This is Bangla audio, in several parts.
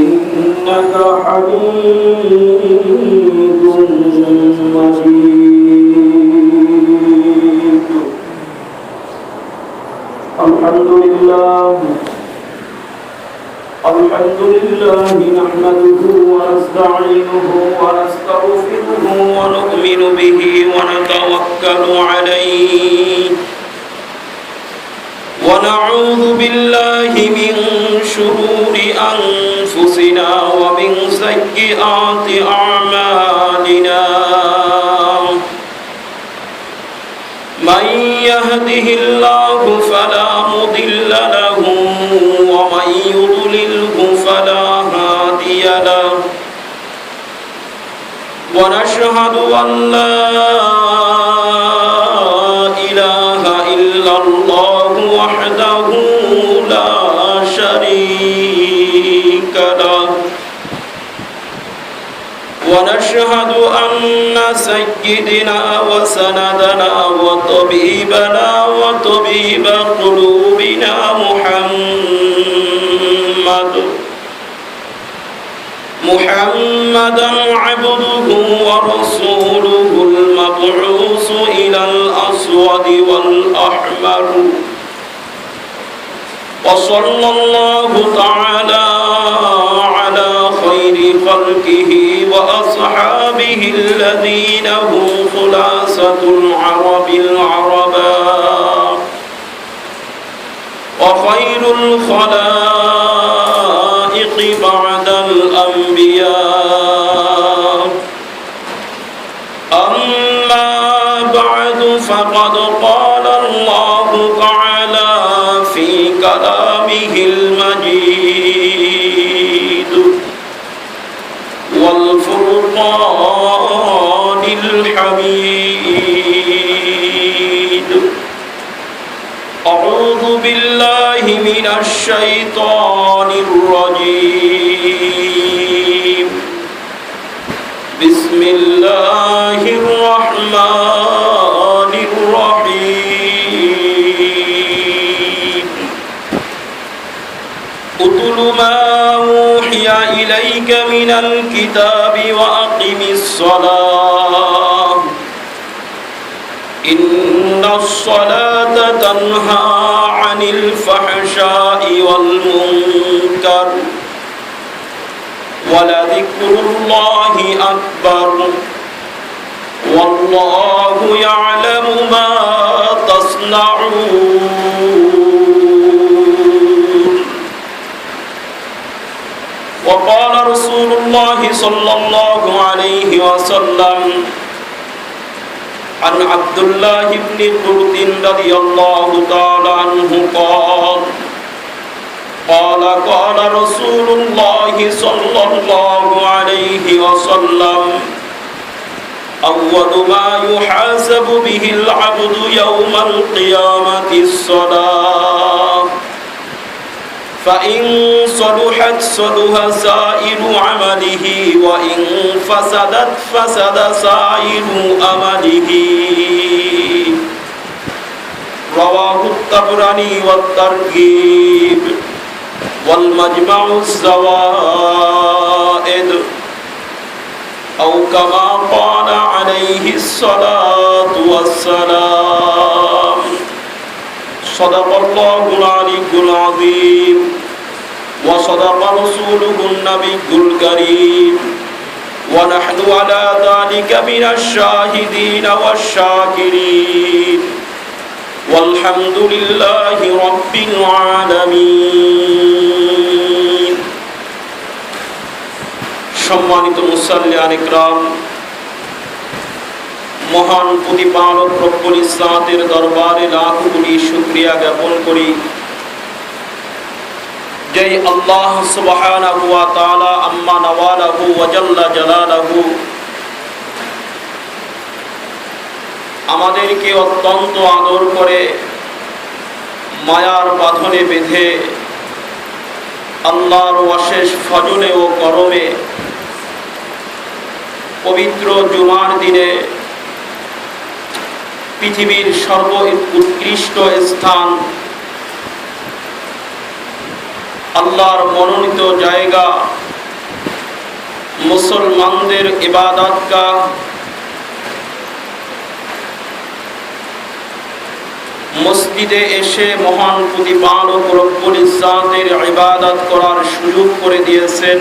إنك حميد مجيد. الحمد لله نحمده ونستعينه ونستغفره ونؤمن به ونتوكل عليه ونعوذ بالله من شرور أنفسنا ومن سيئات أعمالنا. من يهده الله فلا مضل له ومن يضلله فلا هادي له. ونشهد أن لا إله إلا الله وحده لا شريك له. ونشهد أن سيدنا وسندنا وطبيبنا وطبيب قلوبنا محمدا عبده ورسوله المبعوث إلى الأسود والأحمر. وصلى الله تعالى على خير خلقه وأصحابه الذين هم خلاصة العرب العرباء وخير الخلائق بعد الأنبياء. أما بعد فقد قال الله تعالى في كلامه المجيد والفرقان الحميد. أعوذ بالله من الشيطان الرجيم. بسم الله الرحمن الرحيم. اتل ما أوحي إليك من الكتاب وأقم الصلاة إن الصلاة تنهى عن الفحشاء والمنكر ولذكر الله أكبر والله يعلم ما تصنعون. وقال رسول الله صلى الله عليه وسلم عن عبد الله بن قرد رضي الله تعالى عنه قال قال رسول الله صلى الله عليه وسلم أول ما يحاسب به العبد يوم القيامة الصلاة فإن صلحت صلح سائر عمله وإن فسدت فسد سائر عمله. رواه الطبراني والترغيب والمجمع الزوائد أو كما قال عليه الصلاة والسلام. صدق الله العلي العظيم وصدق رسوله النبي الكريم ونحن على ذلك من الشاهدين والشاكرين والحمد لله رب العالمين. সম্মানিত মুসাল্লিয়ান ইকরাম, মহান প্রতিপালক রব্বুল ইজ্জাতের দরবারে লাখ কোটি শুকরিয়া জ্ঞাপন করি যেই আল্লাহ সুবহানাহু ওয়া তাআলা আম্মা নাওয়ালাহু ওয়া জাল্লা জালালাহু আমাদেরকে অত্যন্ত আদর করে মায়ার বাঁধনে বেঁধে আল্লাহর অশেষ ফজলে ও করমে পবিত্র জুমার দিনে পৃথিবীর সর্বোৎকৃষ্ট স্থান আল্লাহর মনোনীত জায়গা, মুসলমানদের ইবাদতগাহ, মসজিদে এসে মহান প্রতিপালক রব্বুল ইজ্জাতের ইবাদত করার সুযোগ করে দিয়েছেন।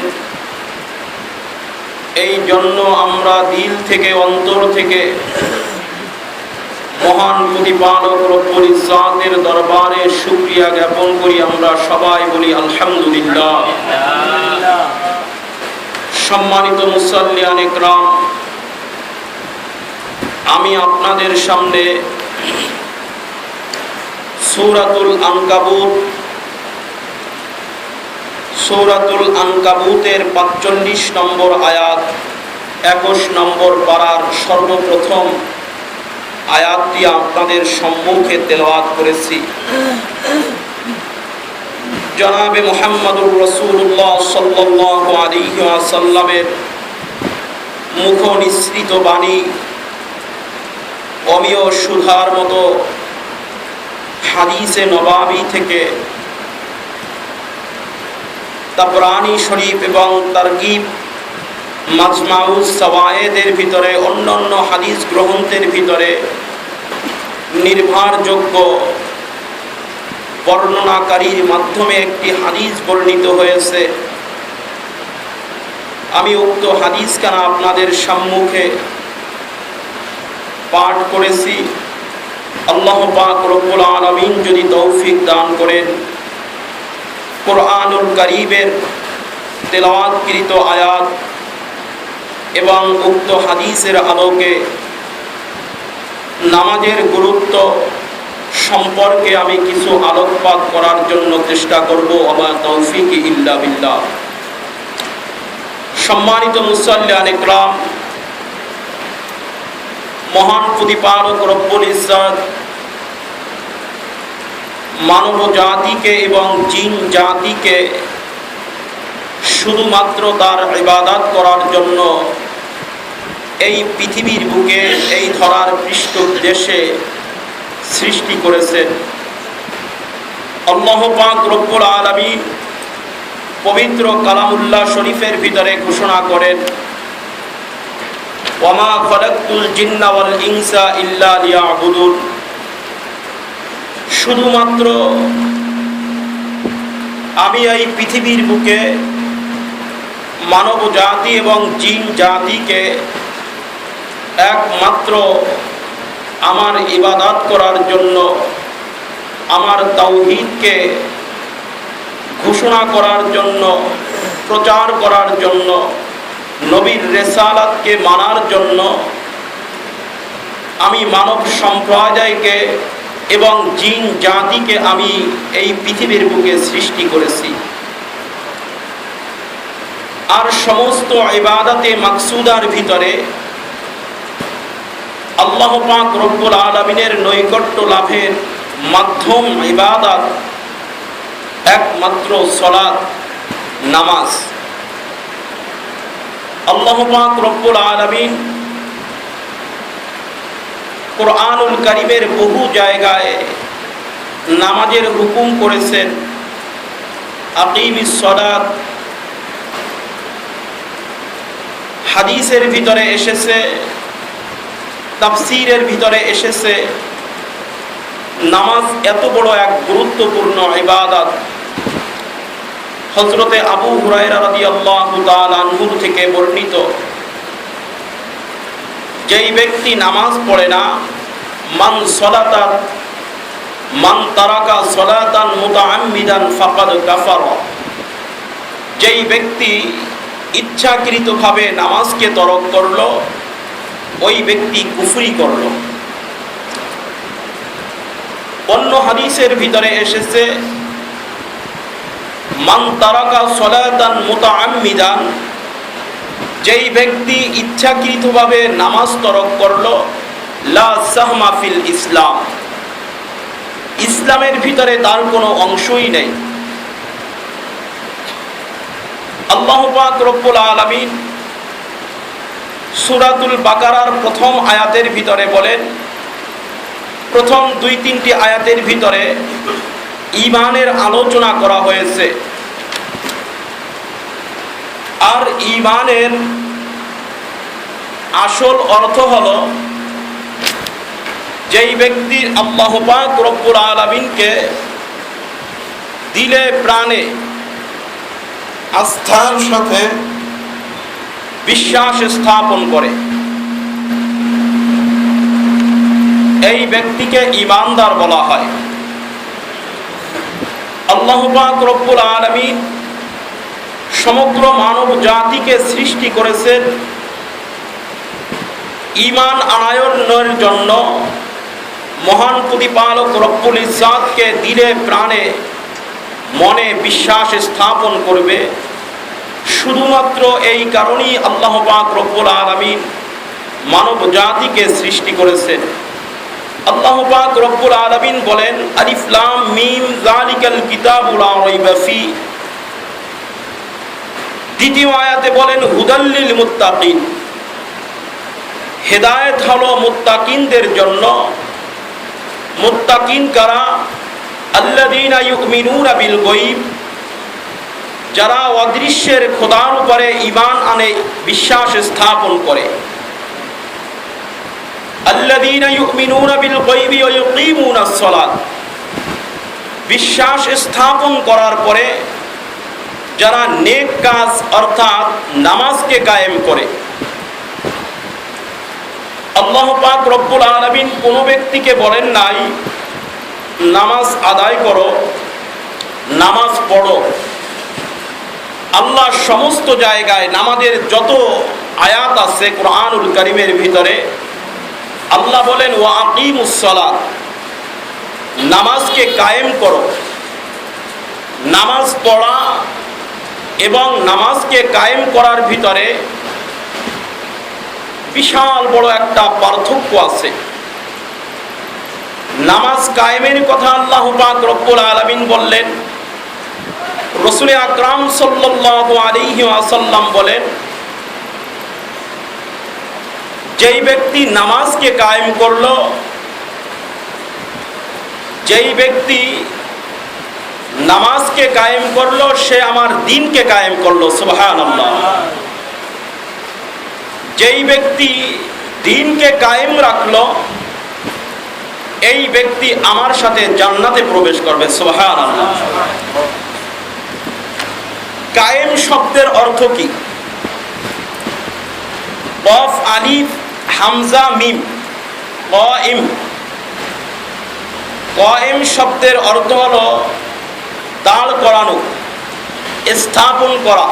এই জন্য আমরা দিল থেকে, অন্তর থেকে মহান প্রতিপালক রব্বুল ইজ্জাতের দরবারে শুকরিয়া জ্ঞাপন করি। আমরা সবাই বলি আলহামদুলিল্লাহ। সম্মানিত মুসাল্লিয়ান ইকরাম, আমি আপনাদের সামনে সূরাতুল আনকাবুতের ৪৫ নম্বর আয়াত, ২১ নম্বর পারার সর্বপ্রথম আয়াতটি আপনাদের সম্মুখে তেলাওয়াত করেছি। জনাবে মুহাম্মদুর রাসূলুল্লাহ সাল্লাল্লাহু আলাইহি ওয়াসাল্লামের মুখ নিঃসৃত বাণী অমীয় সুধার মতো হাদিসে নবাবী থেকে তাবরানী শরীফ এবং তারগিব মাজমাউস সাওয়ায়েদের ভিতরে, অন্যান্য হাদিস গ্রন্থের ভিতরে নির্ভরযোগ্য বর্ণনাকারীর মাধ্যমে একটি হাদিস বর্ণিত হয়েছে। আমি উক্ত হাদিসখানা আপনাদের সম্মুখে পাঠ করেছি। আল্লাহ পাক রব্বুল আলামিন যদি তৌফিক দান করেন, কোরআনুল কারীমের তেলাওয়াতকৃত আয়াত এবং উক্ত হাদিসের আলোকে নামাজের গুরুত্ব সম্পর্কে আমি কিছু আলোকপাত করার জন্য চেষ্টা করব। আমার তৌফিক ইল্লা বিল্লাহ। সম্মানিত মুসাল্লিয়ান ইকরাম, মহান প্রতিপালক রব্বুল ইজ্জত মানব জাতিকে এবং জিন জাতিকে শুধুমাত্র তার ইবাদত করার জন্য এই পৃথিবীর বুকে, এই ধরার পৃষ্ঠদেশে সৃষ্টি করেছেন। আল্লাহ পাক রব্বুল আলামিন পবিত্র কালামুল্লাহ শরীফের ভিতরে ঘোষণা করেন, ওয়ামা খালাকতুল জিন্না ওয়াল ইনসা ইল্লা লিয়াবুদুন। শুধুমাত্র আমি এই পৃথিবীর বুকে মানব জাতি এবং জিন জাতিকে একমাত্র আমার ইবাদত করার জন্য, আমার তাওহীদকে ঘোষণা করার জন্য, প্রচার করার জন্য, নবীর রিসালাতকে মানার জন্য আমি মানব সম্প্রদায়কে এবং জিন জাতিকে আমি এই পৃথিবীর বুকে সৃষ্টি করেছি। আর সমস্ত ইবাদতে মাকসুদার ভিতরে আল্লাহ পাক রব্বুল আলামিনের নৈকট্য লাভের মাধ্যম ইবাদত একমাত্র সালাত, নামাজ। আল্লাহ পাক রব্বুল আলামিন কোরআনুল কারীমের বহু জায়গায় নামাজের হুকুম করেছেন। আকিমিস সালাত, হাদিসের ভিতরে এসেছে, তাফসীরের ভিতরে এসেছে। নামাজ এত বড় এক গুরুত্বপূর্ণ ইবাদত। হযরতে আবু হুরায়রা রাদিয়াল্লাহু তাআলা আনহু থেকে বর্ণিত, যেই ব্যক্তি নামাজ পড়ে না, মান তারাকা সালাতান মুতাআম্মিদান ফাকাদ কাফারা। যেই ব্যক্তি ইচ্ছাকৃতভাবে নামাজকে তরক করলো, ওই ব্যক্তি কুফরি করলো। অন্য হাদিসের ভিতরে এসেছে, মান তারাকা সালাতান মুতাআম্মিদান, যেই ব্যক্তি ইচ্ছাকৃতভাবে নামাজ তরক করলো, লা সাহমা ফিল ইসলাম, ইসলামের ভিতরে তার কোনো অংশই নেই। আল্লাহ পাক রব্বুল আলামিন সূরাতুল বাকারার প্রথম আয়াতের ভিতরে বলেন, প্রথম ২-৩টি আয়াতের ভিতরে ঈমানের আলোচনা করা হয়েছে। আর ঈমানের আসল অর্থ হলো যেই ব্যক্তি আল্লাহ পাক রব্বুল আলামিনকে দিলে প্রাণে আস্থার সাথে বিশ্বাস স্থাপন করে, এই ব্যক্তিকে ঈমানদার বলা হয়। আল্লাহ পাক রব্বুল আলামিন সমগ্র মানব জাতিকে সৃষ্টি করেছেন ঈমান আনয়নের জন্য। মহান প্রতিপালক রব্বুল ইজ্জাতকে দিলে প্রাণে মনে বিশ্বাস স্থাপন করবে। শুধুমাত্র এই কারণেই আল্লাহ পাক রব্বুল আলামিন মানব জাতিকে সৃষ্টি করেছেন। আল্লাহ পাক রব্বুল আলামিন বলেন, আলিফ লাম মিম যালিকাল কিতাবু লা রাইবা ফি। দ্বিতীয় আয়াতে বলেন হুদাল লিল মুত্তাকিন, হেদায়েত হলো মুত্তাকিনদের জন্য। মুত্তাকিন কারা? আল্লাযীনা ইউমিনুনা বিল গায়ব, যারা অদৃশ্যের খোদার উপরে ঈমান আনে, বিশ্বাস স্থাপন করে। আল্লাযীনা ইউমিনুনা বিল গায়বি ওয়া ইউকিমুনাস সালাত, বিশ্বাস স্থাপন করার পরে যারা নেক কাজ অর্থাৎ নামাজকে কায়েম করে। আল্লাহ পাক রব্বুল আলামিন কোন ব্যক্তিকে বলেন নাই নামাজ আদায় করো, নামাজ পড়ো। আল্লাহ সমস্ত জায়গায় নামাজের যত আয়াত আছে কোরআনুল কারীমের ভিতরে আল্লাহ বলেন ওয়া আকিমুস সালাত, নামাজকে কায়েম করো। নামাজ পড়া এবং নামাজকে কায়েম করার ভিতরে বিশাল বড় একটা পার্থক্য আছে। নামাজ কায়েমের কথা আল্লাহ পাক রব্বুল আলামিন বললেন, রাসূল আকরাম সাল্লাল্লাহু আলাইহি ওয়াসাল্লাম বলেন, যেই ব্যক্তি নামাজকে কায়েম করলো, যেই ব্যক্তি নামাজকে কায়েম করলো সে আমার দ্বীনকে কায়েম করলো। সুবহানাল্লাহ। যেই ব্যক্তি দ্বীনকে কায়েম রাখলো এই ব্যক্তি আমার সাথে জান্নাতে প্রবেশ করবে। সুবহানাল্লাহ। কায়েম শব্দের অর্থ কি? কফ আলিফ হামজা মিম কায়েম। কায়েম শব্দের অর্থ হলো দাঁড় করানো, স্থাপন করা,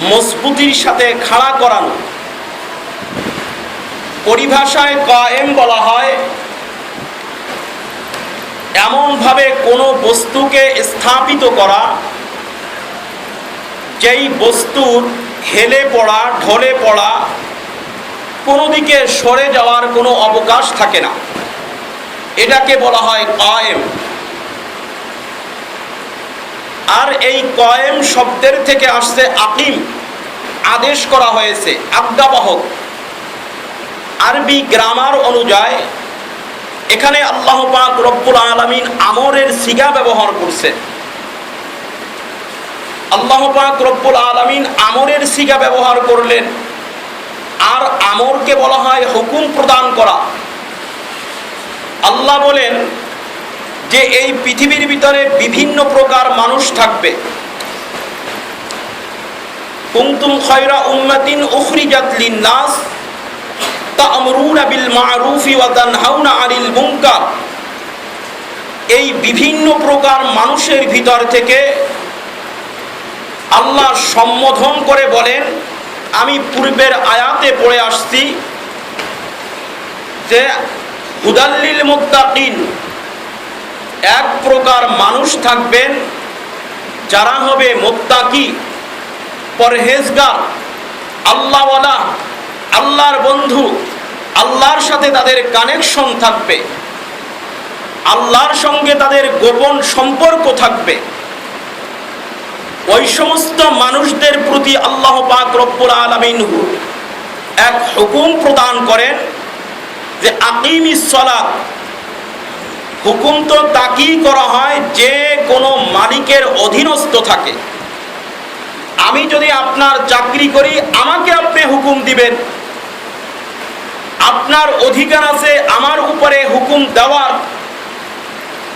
মজবুতির সাথে খাড়া করানো। পরিভাষায় কায়েম বলা হয় এমনভাবে কোনো বস্তুকে স্থাপিত করা যেই বস্তুর হেলে পড়া, ঢলে পড়া, কোনো দিকে সরে যাওয়ার কোনো অবকাশ থাকে না, এটাকে বলা হয় কায়েম। আর এই কায়েম শব্দের থেকে আসছে আকিম, আদেশ করা হয়েছে, আজ্ঞাবাহক। আরবি গ্রামার অনুযায়ী এখানে আল্লাহ পাক রব্বুল আলামিন আমরের সিগা ব্যবহার করছে। আল্লাহ পাক রব্বুল আলামিন আমরের সিগা ব্যবহার করলেন। আর আমরকে বলা হয় হুকুম প্রদান করা। আল্লাহ বলেন যে এই পৃথিবীর ভিতরে বিভিন্ন প্রকার মানুষ থাকবে। কুনতুম খায়রা উম্মাতিন উখরিজাত লিন-নাস তা'মুরুনা বিল মা'রুফি ওয়া তানহাউনা আনিল মুনকার। এই বিভিন্ন প্রকার মানুষের ভিতর থেকে আল্লাহ সম্বোধন করে বলেন, আমি পূর্বের আয়াতে পড়ে আসছি যে হুদাল্লিল মুত্তাকিন, এক প্রকার মানুষ থাকবেন যারা হবে মুত্তাকি, পরহেজগার, আল্লাহওয়ালা, আল্লাহর বন্ধু, আল্লাহর সাথে তাদের কানেকশন থাকবে, আল্লাহর সঙ্গে তাদের গোপন সম্পর্ক থাকবে। ওই সমস্ত মানুষদের প্রতি আল্লাহ পাক রব্বুল আলামিন এক হুকুম প্রদান করেন যে আকিমিস সালাত। হুকুম তো তাকেই করা হয় যে কোনো মালিকের অধীনস্থ থাকে। আমি যদি আপনার চাকরি করি, আমাকে আপনি হুকুম দিবেন, আপনার অধিকার আছে আমার উপরে হুকুম দেওয়ার,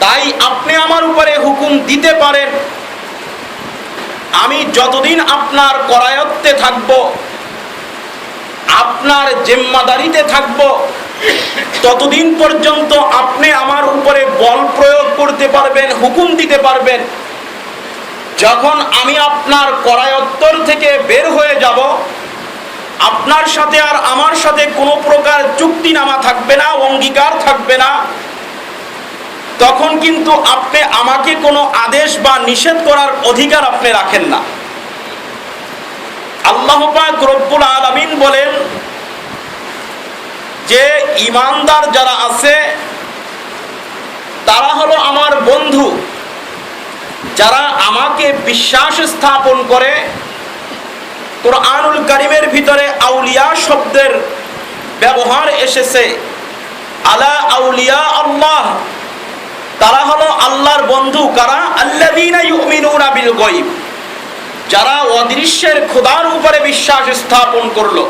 তাই আপনি আমার উপরে হুকুম দিতে পারেন। আমি যতদিন আপনার করায়ত্তে থাকব, আপনার জিম্মাদারিতে থাকব, ততদিন পর্যন্ত আপনি আমার উপরে বল প্রয়োগ করতে পারবেন, হুকুম দিতে পারবেন। যখন আমি আপনার করায়ত্তর থেকে বের হয়ে যাব, আপনার সাথে আর আমার সাথে কোনো প্রকার চুক্তিনামা থাকবে না, অঙ্গীকার থাকবে না, তখন কিন্তু আপনি আমাকে কোনো আদেশ বা নিষেধ করার অধিকার আপনি রাখেন না। আল্লাহ পাক রব্বুল আলামিন বলেন যে ঈমানদার যারা আছে তারা হলো আমার বন্ধু, যারা আমাকে বিশ্বাস স্থাপন করে। কুরআনুল কারীমের ভিতরে আউলিয়া শব্দের ব্যবহার এসেছে। আলা আউলিয়া আল্লাহ, তারা হলো আল্লাহর বন্ধু। কারা? আল্লাযীনা ইউমিনুনা বিল গায়ব, যারা অদৃশ্যের খোদার উপরে বিশ্বাস স্থাপন করলো।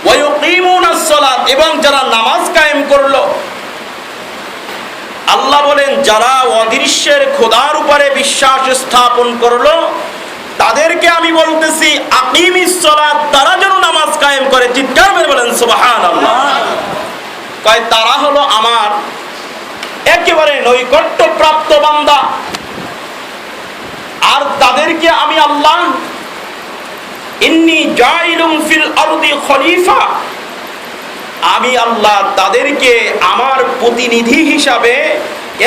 ওয়া ইউকিমুনাস সালাত, এবং যারা নামাজ কায়েম করলো। আল্লাহ বলেন যারা অদৃশ্যের খোদার উপরে বিশ্বাস স্থাপন করলো তাদেরকে আমি বলতেছি আকিমিস সালাত, তারা যেন নামাজ কায়েম করে। চিৎকার করে বলেন সুবহানাল্লাহ। কয় তারা হলো আমার একেবারে নৈকট্যপ্রাপ্ত বান্দা, আর তাদেরকে আমি আল্লাহ ইন্নী জাইলুম ফিল আরদি খলিফা, আমি আল্লাহ তাদেরকে আমার প্রতিনিধি হিসাবে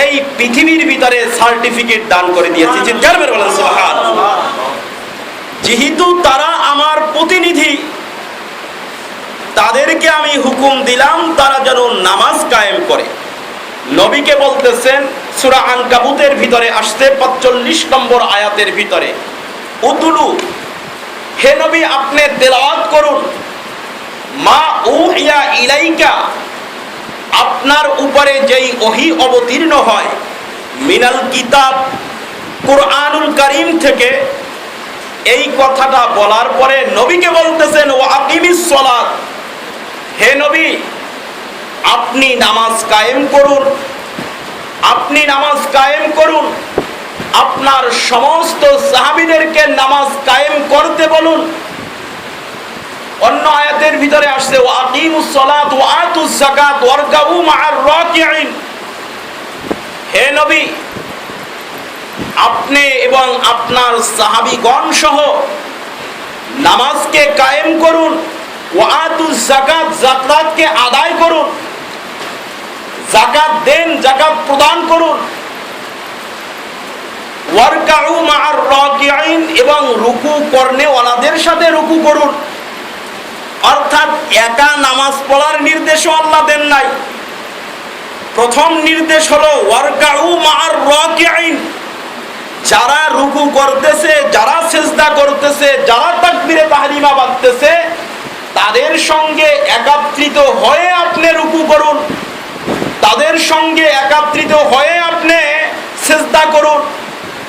এই পৃথিবীর ভিতরে সার্টিফিকেট দান করে দিয়েছি। চিৎকার করে বলেন সুবহানাল্লাহ। যেহেতু তারা আমার প্রতিনিধি, তাদেরকে আমি হুকুম দিলাম তারা যেন নামাজ কায়েম করে। নবীকে বলতেছেন সূরা আনকাবুতের ভিতরে আসছে 45 নম্বর আয়াতের ভিতরে, উতুলু, হে নবী আপনি তেলাওয়াত করুন, মা উহিয়া ইলাইকা, আপনার উপরে যেই ওহী অবতীর্ণ হয়, মিনাল কিতাব, কুরআনুল কারীম থেকে। এই কথাটা বলার পরে নবীকে বলতেছেন ওয়া আকিমিস সালাত, হে নবী আপনি নামাজ কায়েম করুন, আপনি নামাজ কায়েম করুন, আপনার সমস্ত সাহাবীদেরকে নামাজ কায়েম করতে বলুন। অন্য আয়াতের ভিতরে আসছে ওয়া আকিমুস সালাত ওয়া আতুজ যাকাত ওয়ারকাউ মা'আর রাকিঈন, হে নবী আপনি এবং আপনার সাহাবীগণ সহ নামাজকে কায়েম করুন, ওয়া আতুজ যাকাত, যাকাতকে আদায় করুন, যাকাত দেন, যাকাত প্রদান করুন, ওয়ারকাউ মা'আর রাকিঈন, এবং রুকু করনেওয়ালাদের সাথে রুকু করুন। অর্থাৎ একা নামাজ পড়ার নির্দেশও আল্লাহ দেন নাই। প্রথম নির্দেশ হলো ওয়ারকাউ মা'আর রাকিঈন, যারা রুকু করতেছে, যারা সিজদা করতেছে, যারা তাকবীরে তাহরিমা বাঁধতেছে, তাদের সঙ্গে একত্রিত হয়ে আপনি রুকু করুন, তাদের সঙ্গে একত্রিত হয়ে আপনি সিজদা করুন।